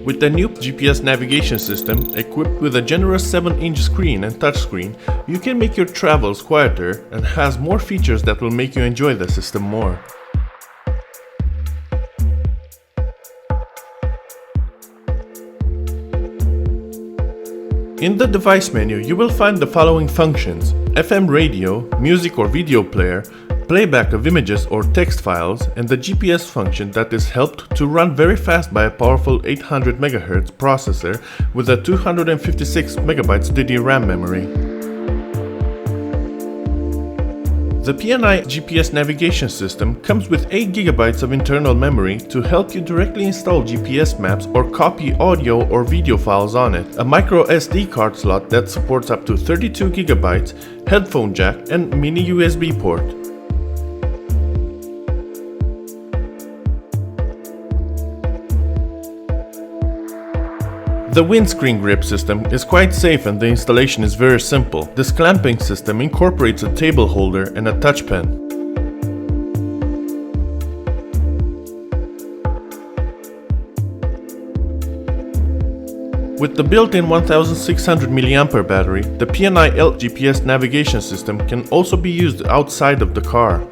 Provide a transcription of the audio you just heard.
With the new GPS navigation system, equipped with a generous 7-inch screen and touchscreen, you can make your travels quieter and has more features that will make you enjoy the system more. In the device menu, you will find the following functions: FM radio, music or video player, playback of images or text files, and the GPS function that is helped to run very fast by a powerful 800 MHz processor with a 256 MB DDRAM memory. The PNI GPS navigation system comes with 8 GB of internal memory to help you directly install GPS maps or copy audio or video files on it, a micro SD card slot that supports up to 32 GB, headphone jack, and mini USB port. The windscreen grip system is quite safe and the installation is very simple. This clamping system incorporates a table holder and a touch pen. With the built-in 1600 mAh battery, the PNI L808 GPS navigation system can also be used outside of the car.